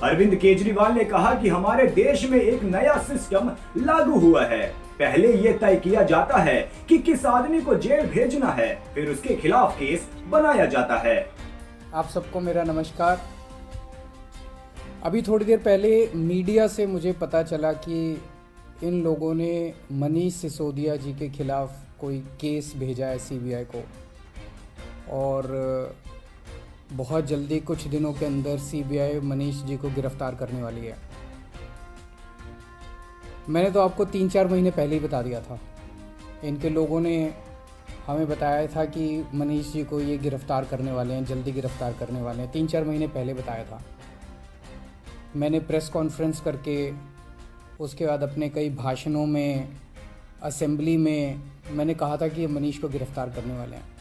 अरविंद केजरीवाल ने कहा कि हमारे देश में एक नया सिस्टम लागू हुआ है। पहले ये तय किया जाता है कि किस आदमी को जेल भेजना है, फिर उसके खिलाफ केस बनाया जाता है। आप सबको मेरा नमस्कार। अभी थोड़ी देर पहले मीडिया से मुझे पता चला कि इन लोगों ने मनीष सिसोदिया जी के खिलाफ कोई केस भेजा है सीबीआई को, और बहुत जल्दी कुछ दिनों के अंदर सीबीआई मनीष जी को गिरफ्तार करने वाली है। मैंने तो आपको 3-4 महीने पहले ही बता दिया था। इनके लोगों ने हमें बताया था कि मनीष जी को ये गिरफ्तार करने वाले हैं, जल्दी गिरफ्तार करने वाले हैं। 3-4 महीने पहले बताया था। मैंने प्रेस कॉन्फ्रेंस करके, उसके बाद अपने कई भाषणों में, असेंबली में मैंने कहा था कि ये मनीष को गिरफ्तार करने वाले हैं।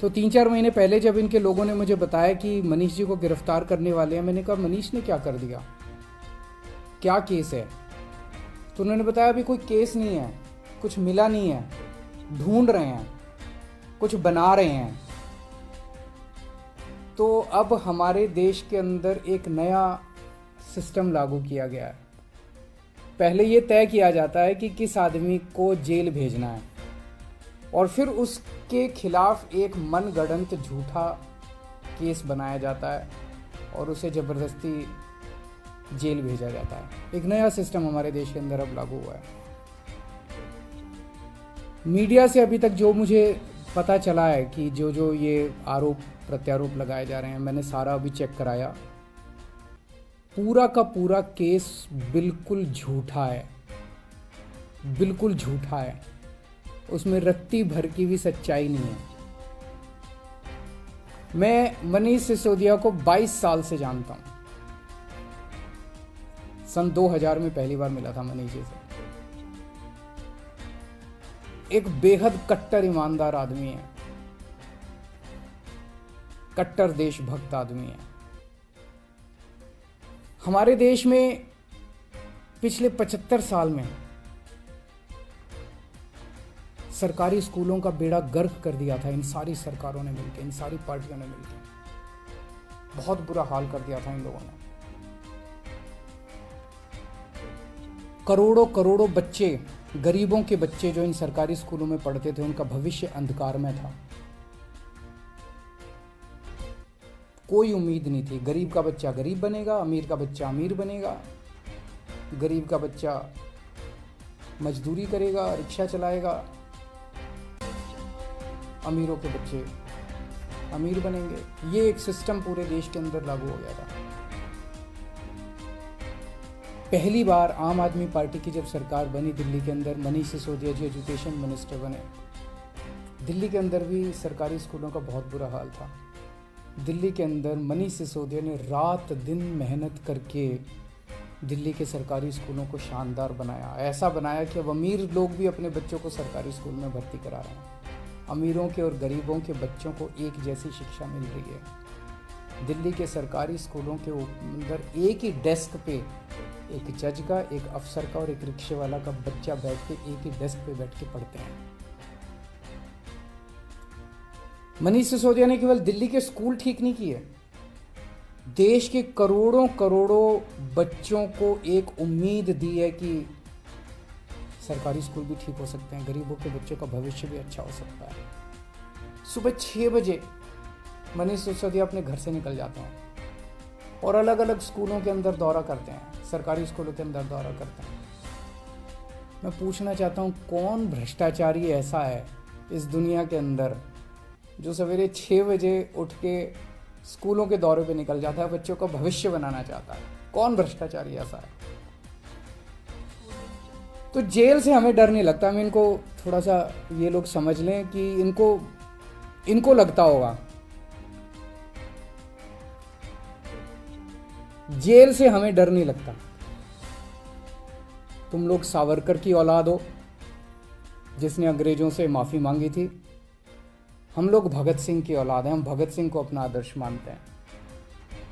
तो 3-4 महीने पहले जब इनके लोगों ने मुझे बताया कि मनीष जी को गिरफ्तार करने वाले हैं, मैंने कहा मनीष ने क्या कर दिया, क्या केस है? तो उन्होंने बताया अभी कोई केस नहीं है, कुछ मिला नहीं है, ढूंढ रहे हैं, कुछ बना रहे हैं। तो अब हमारे देश के अंदर एक नया सिस्टम लागू किया गया है। पहले ये तय किया जाता है कि किस आदमी को जेल भेजना है, और फिर उसके खिलाफ एक मनगढ़ंत झूठा केस बनाया जाता है और उसे ज़बरदस्ती जेल भेजा जाता है। एक नया सिस्टम हमारे देश के अंदर अब लागू हुआ है। मीडिया से अभी तक जो मुझे पता चला है कि जो ये आरोप प्रत्यारोप लगाए जा रहे हैं, मैंने सारा अभी चेक कराया। पूरा का पूरा केस बिल्कुल झूठा है, बिल्कुल झूठा है। उसमें रत्ती भर की भी सच्चाई नहीं है। मैं मनीष सिसोदिया को 22 साल से जानता हूं। सन 2000 में पहली बार मिला था मनीष जी से। एक बेहद कट्टर ईमानदार आदमी है, कट्टर देशभक्त आदमी है। हमारे देश में पिछले 75 साल में सरकारी स्कूलों का बेड़ा गर्क कर दिया था इन सारी सरकारों ने मिलकर, इन सारी पार्टियों ने मिलकर। बहुत बुरा हाल कर दिया था इन लोगों ने। करोड़ों करोड़ों बच्चे, गरीबों के बच्चे जो इन सरकारी स्कूलों में पढ़ते थे, उनका भविष्य अंधकार में था। कोई उम्मीद नहीं थी। गरीब का बच्चा गरीब बनेगा, अमीर का बच्चा अमीर बनेगा। गरीब का बच्चा मजदूरी करेगा, रिक्शा चलाएगा। अमीरों के बच्चे अमीर बनेंगे। ये एक सिस्टम पूरे देश के अंदर लागू हो गया था। पहली बार आम आदमी पार्टी की जब सरकार बनी दिल्ली के अंदर, मनीष सिसोदिया जी एजुकेशन मिनिस्टर बने। दिल्ली के अंदर भी सरकारी स्कूलों का बहुत बुरा हाल था। दिल्ली के अंदर मनीष सिसोदिया ने रात दिन मेहनत करके दिल्ली के सरकारी स्कूलों को शानदार बनाया। ऐसा बनाया कि अब अमीर लोग भी अपने बच्चों को सरकारी स्कूल में भर्ती करा रहे हैं। अमीरों के और गरीबों के बच्चों को एक जैसी शिक्षा मिल रही है। दिल्ली के सरकारी स्कूलों के अंदर एक ही डेस्क पे एक जज का, एक अफसर का और एक रिक्शे वाला का बच्चा बैठ के एक ही डेस्क पे बैठ के पढ़ते हैं। मनीष सिसोदिया ने केवल दिल्ली के स्कूल ठीक नहीं किए, देश के करोड़ों करोड़ों बच्चों को एक उम्मीद दी है कि सरकारी स्कूल भी ठीक हो सकते हैं, गरीबों के बच्चों का भविष्य भी अच्छा हो सकता है। सुबह 6 बजे मनीष सिसोदिया अपने घर से निकल जाते हैं और अलग अलग स्कूलों के अंदर दौरा करते हैं, सरकारी स्कूलों के अंदर दौरा करते हैं। मैं पूछना चाहता हूँ, कौन भ्रष्टाचारी ऐसा है इस दुनिया के अंदर जो सवेरे 6 बजे उठ के स्कूलों के दौरे पे निकल जाता है, बच्चों का भविष्य बनाना चाहता है? कौन भ्रष्टाचारी ऐसा है? तो जेल से हमें डर नहीं लगता। हमें इनको थोड़ा सा ये लोग समझ लें कि इनको लगता होगा। जेल से हमें डर नहीं लगता। तुम लोग सावरकर की औलाद हो, जिसने अंग्रेजों से माफ़ी मांगी थी। हम लोग भगत सिंह की औलाद हैं। हम भगत सिंह को अपना आदर्श मानते हैं,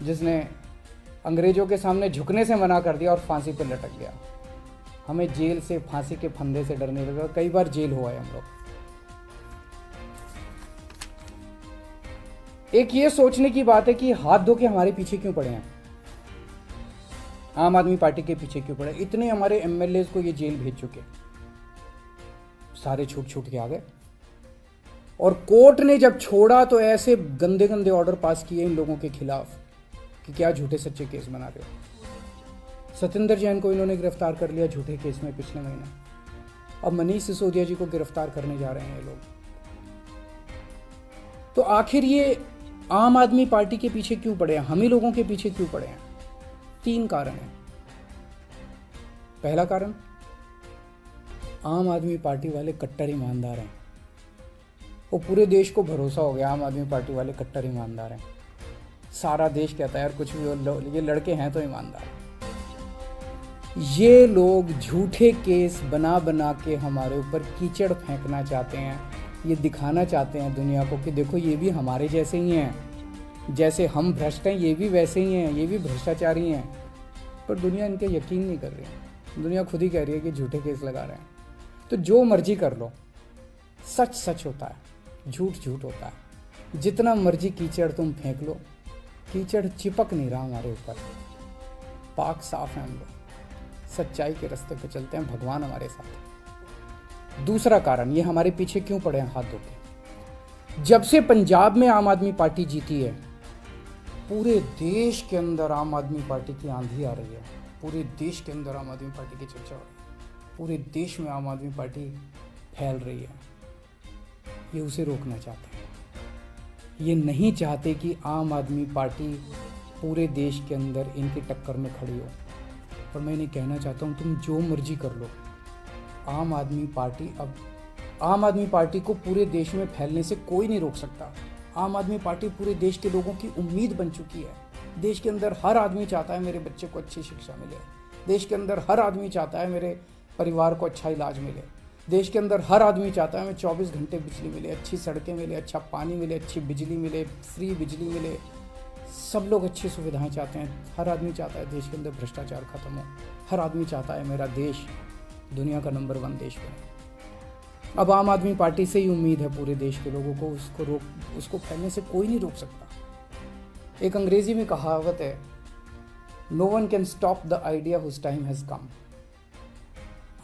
जिसने अंग्रेजों के सामने झुकने से मना कर दिया और फांसी पर लटक गया। हमें जेल से, फांसी के फंदे से डर नहीं लगा। कई बार जेल हुआ है हम लोग। एक ये सोचने की बात है कि हाथ धो के हमारे पीछे क्यों पड़े हैं। आम आदमी पार्टी के पीछे क्यों पड़े? इतने हमारे एमएलए को ये जेल भेज चुके, सारे छूट के आ गए। और कोर्ट ने जब छोड़ा तो ऐसे गंदे गंदे ऑर्डर पास किए इन लोगों के खिलाफ कि क्या झूठे सच्चे केस बना रहे हो। सतिंदर जैन को इन्होंने गिरफ्तार कर लिया झूठे केस में पिछले महीने। अब मनीष सिसोदिया जी को गिरफ्तार करने जा रहे हैं ये लोग। तो आखिर ये आम आदमी पार्टी के पीछे क्यों पड़े हैं, हम ही लोगों के पीछे क्यों पड़े हैं? 3 कारण हैं। पहला कारण, आम आदमी पार्टी वाले कट्टर ईमानदार हैं। वो पूरे देश को भरोसा हो गया आम आदमी पार्टी वाले कट्टर ईमानदार हैं। सारा देश कहता है यार कुछ भी हो, ये लड़के हैं तो ईमानदार। ये लोग झूठे केस बना बना के हमारे ऊपर कीचड़ फेंकना चाहते हैं। ये दिखाना चाहते हैं दुनिया को कि देखो ये भी हमारे जैसे ही हैं, जैसे हम भ्रष्ट हैं ये भी वैसे ही हैं, ये भी भ्रष्टाचारी हैं। पर दुनिया इनके यकीन नहीं कर रही है। दुनिया खुद ही कह रही है कि झूठे केस लगा रहे हैं। तो जो मर्जी कर लो, सच सच होता है, झूठ झूठ होता है। जितना मर्जी कीचड़ तुम फेंक लो, कीचड़ चिपक नहीं रहा हमारे ऊपर। पाक साफ है हम लोग, सच्चाई के रास्ते पे चलते हैं, भगवान हमारे साथ। दूसरा कारण, ये हमारे पीछे क्यों पड़े हैं हाथ धो के? जब से पंजाब में आम आदमी पार्टी जीती है, पूरे देश के अंदर आम आदमी पार्टी की आंधी आ रही है। पूरे देश के अंदर आम आदमी पार्टी की चर्चा हो रही है। पूरे देश में आम आदमी पार्टी फैल रही है। ये उसे रोकना चाहते हैं। ये नहीं चाहते कि आम आदमी पार्टी पूरे देश के अंदर इनकी टक्कर में खड़ी हो। पर मैं इन्हें कहना चाहता हूँ तुम जो मर्जी कर लो, आम आदमी पार्टी को पूरे देश में फैलने से कोई नहीं रोक सकता। आम आदमी पार्टी पूरे देश के लोगों की उम्मीद बन चुकी है। देश के अंदर हर आदमी चाहता है मेरे बच्चे को अच्छी शिक्षा मिले। देश के अंदर हर आदमी चाहता है मेरे परिवार को अच्छा इलाज मिले। देश के अंदर हर आदमी चाहता है हमें 24 घंटे बिजली मिले, अच्छी सड़कें मिले, अच्छा पानी मिले, अच्छी बिजली मिले, फ्री बिजली मिले। सब लोग अच्छी सुविधाएं चाहते हैं। हर आदमी चाहता है देश के अंदर भ्रष्टाचार खत्म हो। हर आदमी चाहता है मेरा देश दुनिया का नंबर 1 देश बने। अब आम आदमी पार्टी से ही उम्मीद है पूरे देश के लोगों को, उसको फैलने से कोई नहीं रोक सकता। एक अंग्रेजी में कहावत है, no one can stop the idea whose time has come.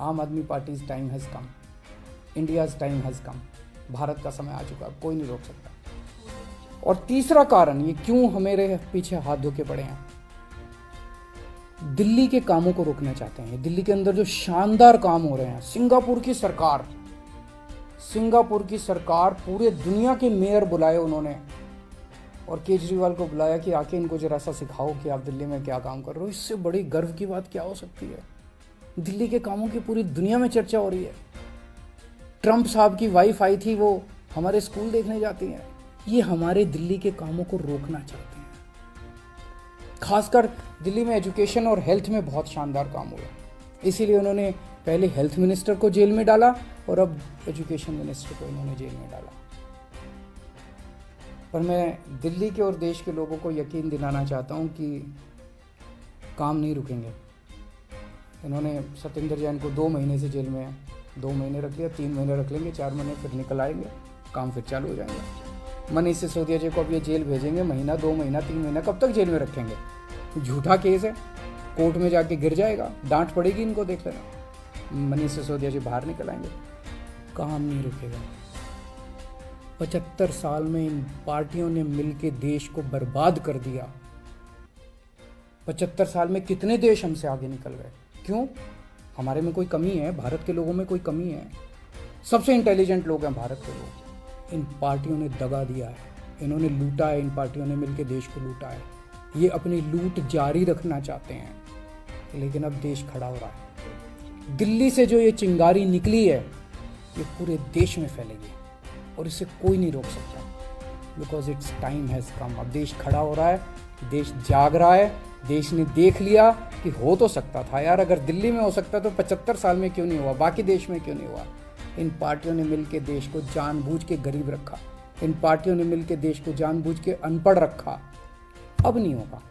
Aam Aadmi party's time has come, India's time has come. Bharat का समय आ चुका, कोई नहीं रोक सकता। और तीसरा कारण, ये क्यों हमारे पीछे हाथ धो के पड़े हैं, दिल्ली के कामों को रोकना चाहते हैं। दिल्ली के अंदर जो शानदार काम हो रहे हैं, सिंगापुर की सरकार पूरे दुनिया के मेयर बुलाए उन्होंने, और केजरीवाल को बुलाया कि आके इनको जरा सा सिखाओ कि आप दिल्ली में क्या काम कर रहे हो। इससे बड़ी गर्व की बात क्या हो सकती है? दिल्ली के कामों की पूरी दुनिया में चर्चा हो रही है। ट्रंप साहब की वाइफ आई थी, वो हमारे स्कूल देखने जाती हैं। ये हमारे दिल्ली के कामों को रोकना चाहते हैं। खासकर दिल्ली में एजुकेशन और हेल्थ में बहुत शानदार काम हुआ, इसीलिए उन्होंने पहले हेल्थ मिनिस्टर को जेल में डाला और अब एजुकेशन मिनिस्टर को इन्होंने जेल में डाला। पर मैं दिल्ली के और देश के लोगों को यकीन दिलाना चाहता हूं कि काम नहीं रुकेंगे। इन्होंने सतिंदर जैन को 2 महीने से जेल में है, 2 महीने रख लिया, 3 महीने रख लेंगे, 4 महीने फिर निकल आएंगे, काम फिर चालू हो जाएंगे। मनीष सिसोदिया जी को अब ये जेल भेजेंगे, महीना 2 महीना 3 महीना कब तक जेल में रखेंगे? झूठा केस है, कोर्ट में जाके गिर जाएगा, डांट पड़ेगी इनको, देख लेना। मनीष सिसोदिया जी बाहर निकल आएंगे, काम नहीं रुकेगा। 75 साल में इन पार्टियों ने मिलकर देश को बर्बाद कर दिया। 75 साल में कितने देश हमसे आगे निकल गए? क्यों? हमारे में कोई कमी है? भारत के लोगों में कोई कमी है? सबसे इंटेलिजेंट लोग हैं भारत के लोग। इन पार्टियों ने दगा दिया है, इन्होंने लूटा है, इन पार्टियों ने मिलकर देश को लूटा है। ये अपनी लूट जारी रखना चाहते हैं, लेकिन अब देश खड़ा हो रहा है। दिल्ली से जो ये चिंगारी निकली है, ये पूरे देश में फैलेगी और इसे कोई नहीं रोक सकता, because it's time has come. अब देश खड़ा हो रहा है, देश जाग रहा है, देश ने देख लिया कि हो तो सकता था यार, अगर दिल्ली में हो सकता तो 75 साल में क्यों नहीं हुआ, बाकी देश में क्यों नहीं हुआ। इन पार्टियों ने मिलकर देश को जानबूझ के गरीब रखा, इन पार्टियों ने मिलकर देश को जानबूझ के अनपढ़ रखा। अब नहीं होगा।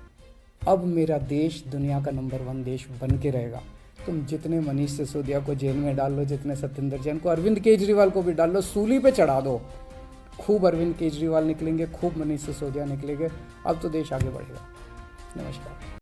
अब मेरा देश दुनिया का नंबर 1 देश बन के रहेगा। तुम जितने मनीष सिसोदिया को जेल में डाल लो, जितने सतिंदर जैन को, अरविंद केजरीवाल को भी डाल लो, सूली पे चढ़ा दो। खूब अरविंद केजरीवाल निकलेंगे, खूब मनीष सिसोदिया निकलेंगे। अब तो देश आगे बढ़ेगा। नमस्कार।